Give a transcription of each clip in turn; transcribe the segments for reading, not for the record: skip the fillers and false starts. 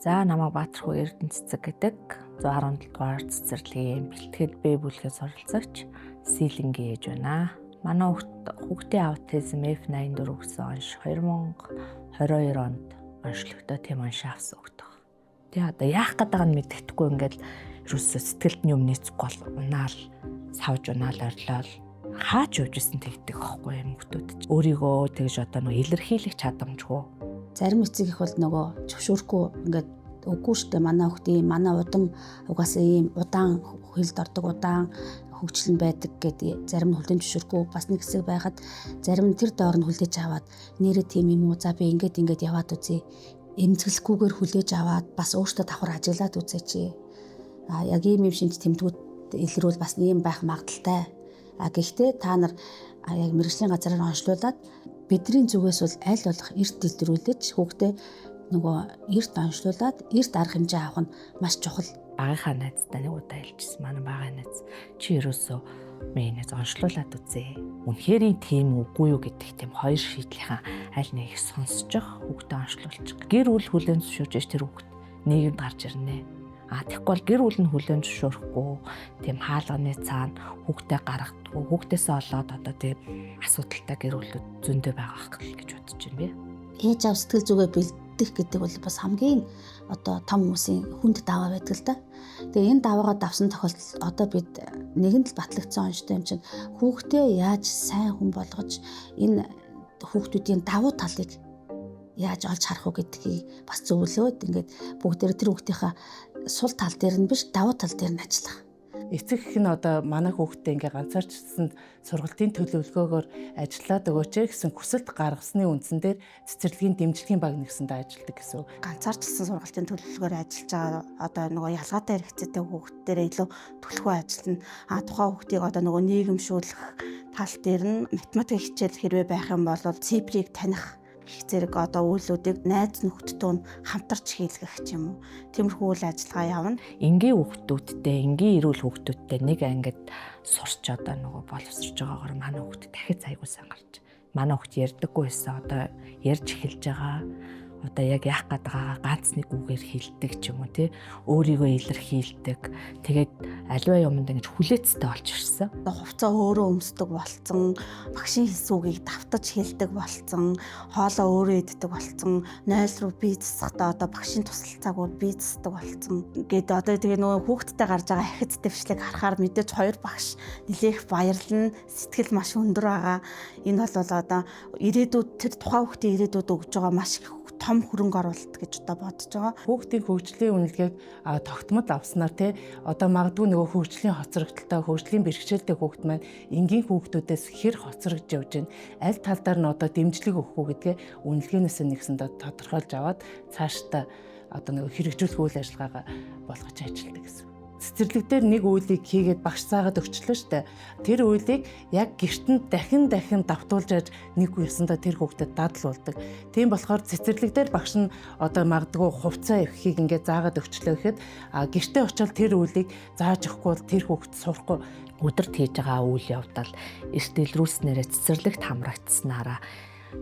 За намайг Баатархүү Эрдэнэ цэцэг гэдэг 117 дугаар цэцэрлэгийн бэлтгэл бие бүлгээ суралцагч Сийлэнгийн ээж байна. Манай хүүхдийн аутизм F84 гэсэн онш 2022 онд онцлогдоод тийм онш авсан хүүхдтэй. Тэгээ одоо яах гэдэг нь мэддэхгүй ингээл ерөөсөө сэтгэлд нь юм нийцэхгүй бол унаал савж унаал орлол хаач явжсэн тэгдэг аахгүй юм хүүхдүүд. Өөрийгөө тэгж одоо нэг илэрхийлэх чадамжгүй. Зарим эцэг их бол нөгөө зөвшөөрөхгүй ингээд үгүй штэ манай хүүхдийн манай удам угаасаа ийм удаан хөлд ордог удаан хөгжлөн байдаг гэдэг зарим нь хүлэн зөвшөөрөхгүй бас нэг хэсэг байхад зарим нь тэр доор нь хүлээж аваад нэрээ тийм юм уу за би ингээд яваад үзье эмзэглэхгүйгээр хүлээж аваад бас өөртөө давхар ажиглаад үзээч. Яг ийм шинж тэмдгүүд илрүүл бас ийм байх магадaltaй. Гэхдээ та нар яг мэргэжлийн газараар онцлуулаад бидний зүгээс бол аль болох эрт дэлгэрүүлж хүүхдээ нөгөө эрт онцлуулад эрт арга хэмжээ авах нь маш чухал. Багынхаа найзтай нэг удаа хэлчихсэн. Манай багын найз чи ерөөсөө минийс онцлуулад үзье. Үнэхээр тийм үгүй юу гэдэг тийм хоёр шийдлийнхэн аль нэг их сонсож хүүхдээ онцлуулчих. Гэр бүл хүлээн зөвшөөрж тэр хүүхд нийгэмд гарч ирнэ. Тэгэхгүй бол гэр бүл нь хүлээн зөвшөөрөхгүй тийм хаалганы цаана хүүхдээ гаргадаггүй хүүхдээсээ олоод одоо тийм асуудалтай гэр бүлүүд зөндөө байгаа гэж бодож байна би. Ээж аав сэтгэл зүгээ бэлдэх гэдэг бол бас хамгийн одоо том хүмүүсийн хүнд даваа байдаг л да. Тэгээ энэ даваагаа давсан тохиолдолд одоо бид нэгэнд л батлагдсан онцтой юм чинь хүүхдээ яаж сайн хүн болгож энэ хүүхдүүдийн давуу талыг яаж олж харах уу гэдгийг бас зөвлөөд ингээд бүгдээр тэр хүүхдийнхаа сул тал дээр нь биш давуу тал дээр нь ажиллах. Эцэг их нь одоо манай хүүхдээ ингээ ганцаарчсан сургалтын төлөвлөгөөгөөр ажиллаад өгөөч гэсэн хүсэлт гаргасны үндсэн дээр цэцэрлэгийн дэмжлэгийн баг нэгсэндээ ажилладаг гэсэн. Ганцаарчсан сургалтын төлөвлөгөөр ажиллаж байгаа одоо нөгөө ялгаатай хэрэгцээтэй хүүхдүүдээр илүү төлөвлөгөө ажиллана. Тухайн хүүхдийг одоо нөгөө нийгэмшүүлэх тал дээр нь математик хичээл хэрвээ байх юм бол цифрыг таних их зэрэг одоо үйлүүдийг найз нөхдөдөө хамтарч хийлгэх ч юм уу. Тиймэрхүү үйл ажиллагаа явна. Энгийн эрүүл хүүхдүүдтэй нэг ангид сурч одоо нөгөө боловсрч байгаагаар манай хүүхд дахид айгуу сайн гарч. Манай хүүхд ярьдаггүй байсан одоо ярьж эхэлж байгаа. Одоо яг яах гээд байгаагаа ганц нэг үгээр хэлдэг ч юм уу тий. Өөрийгөө илэрхийлдэг. Тэгээд аливаа юмд ингэж хүлээцтэй болж ирсэн. Одоо хувцас өөрөө өмсдөг болцсон, багшийн хэлсүүгийг давтаж хэлдэг болцсон, хоолоо өөрөө иддэг болцсон, 0 руу бие засахдаа одоо багшийн тусалцаагаар бие засдаг болцсон. Гээд одоо тэгээ нөгөө хүүхдтэй гарч байгаа ахиц дэвшлиг харахаар мэдээж хоёр багш нэлээх баярлна, сэтгэл маш өндөр байгаа. Энэ бол одоо ирээдүйд тэр тухайн хүүхдийн ирээдүйд өгж байгаа маш их том хөрөнгө оруулалт гэж одоо бодож байгаа. Хүүхдийн хөгжлийн үнэлгээг тогтмол авснаар тий одоо магадгүй нөгөө хөгжлийн хоцрогдолтой хөгжлийн бэрхшээлтэй хүүхд маань энгийн хүүхдүүдээс хэр хоцрогдж явж байна. Аль талдаар нь одоо дэмжлэг өгөх үү гэдгээ үнэлгээнээс нэгсэндээ тодорхойлж аваад цаашдаа одоо нөгөө хэрэгжүүлэх үйл ажиллагаагаа болгож ажилладаг гэсэн. Цэцэрлэг дээр нэг үйлийг хийгээд багш цаагаад өгчлөө штэ. Тэр үйлийг яг гэртэнд дахин давтуулж яаж нэг үеэсэндээ тэр хүүхдэд дадлуулдаг. Тийм болохоор цэцэрлэг дээр багш нь одоо магадгүй хувцас авахыг ингээд заагаад өгчлөө гэхэд гэртээ очивол тэр үйлийг зааж өгөхгүй бол тэр хүүхд сурахгүй өдөрт хийж байгаа үйл явдал эрт илрүүлснээрээ цэцэрлэгт хамрагдсанараа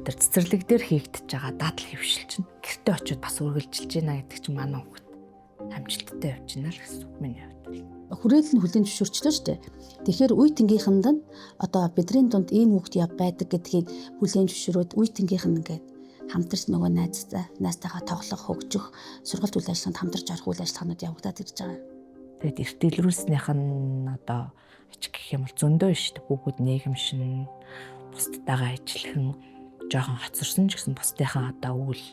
тэр цэцэрлэг дээр хийгдэж байгаа дадал хөвшил чинь гэртээ очиод бас үргэлжилж байна гэдэг чинь манай хүүхд амжилттай явж байна л гэсэн үг миний хувьд. Хүрээлэл нь хүлэн зөвшөөрчлөө шүү дээ. Тэгэхээр үе тэнгийнхэнд нь одоо бидний дунд ийм хүүхд яв байдаг гэдгийг хүлэн зөвшөөрөөд үе тэнгийнх нь ингээд хамтарч нөгөө найзтайгаа тоглох, хөгжих, сургалт үйл ажиллагаанд хамтарч орох үйл ажиллагаанууд явагдаад ирж байгаа. Тэгээд эрт илрүүлснийх нь одоо ач гэх юм бол зөндөө шүү дээ. Бүгд нийгэмшин бусдтайгаа ажиллах жоохон хоцорсон ч гэсэн бусдынхаа одоо үйл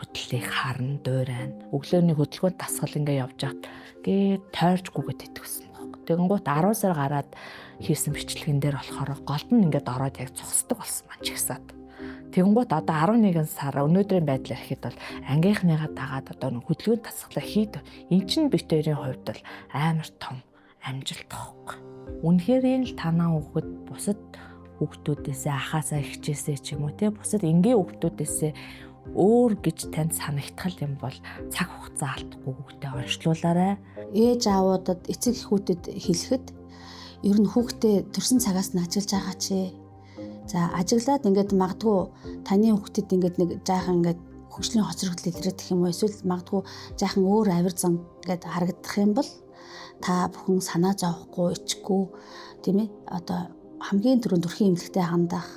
хөдлөлийг харна, дуурайна. Өглөөний хөдөлгөөнд дасгал ингээ явж хат гээ тойрчгүйгээд идэгсэн баг. Тэгэнгუთ 10 сар гараад хийсэн бичлэгэн дээр болохоор голд нь ингээд ороод яг цогсдог болсон маань чигсаад. Тэгэнгуთ одоо 11 сар өнөөдрийн байдлаар ихэд бол ангийнхныгаа дагаад одоо хөдөлгөөнд дасгалаа хийд. Энд чинь бит хоёрын хувьд бол амар том амжилт тахгүй. Үнэхээр энэ л танаа хүүхэд бусад хүүхдүүдээсээ ахаасаа ихчээсээ ч юм уу те бусад энгийн хүүхдүүдээсээ өөр гэж танд санагдтал юм бол цаг хугацаа алдахгүй хүүхдээ онцлуулаарай. Ээж аавуудад эцэг эхүүдэд хэлэхэд ер нь хүүхдээ төрсэн цагаас нь ажиллаж байгаа чи. За ажиглаад ингээд магадгүй таны хүүхдэд ингээд нэг жаахан ингээд хөгжлийн хоцрогдол илрээд гэх юм уу эсвэл магадгүй жаахан өөр авир зан гэдээ харагдах юм бол та бүхэн санаа зовхгүй ичгүй тийм ээ одоо хамгийн түрүүнд өрхийн эмнэлэгтэй хандах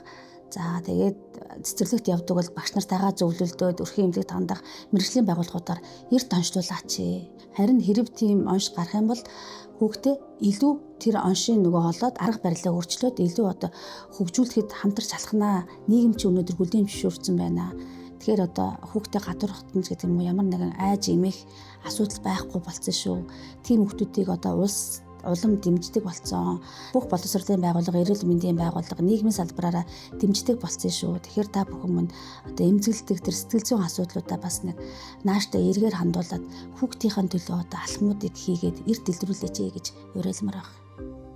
за тэгээд цэцэрлэгт явдаг бол багш нартайгаа зөвлөлдөөд өрхийн эмнэлэгт хандах мэргэжлийн байгууллагуудаар эрт онцлуулаач. Харин хэрэв тийм онш гарах юм бол хүүхдээ илүү тэр оншийн нөгөө холоод арга барилаа өөрчлөөд илүү одоо хөгжүүлэхэд хамтарч алхнаа. Нийгэм чи өнөөдөр хүлээн зөвшөөрсөн байна. Тэгэхээр одоо хүүхдээ гадуур хотнож гэдэг юм уу ямар нэгэн айж эмэх асуудал байхгүй болсон шүү. Тийм хүүхдүүдийг одоо улс улам дэмждэг болсон. Бүх боловсролын байгууллага, эрүүл мэндийн байгууллага, нийгмийн салбараараа дэмждэг болсон шүү. Тэгэхээр та бүхэн минь одоо эмзэглэдэг тэр сэтгэл зүйн асуудлуудаа бас нэг нааштай эргээр хандуулад хүүхдийнхээ төлөө одоо алхмуудыг хийгээд эрт дэлгэрүүлээч гэж уриалмаар байна.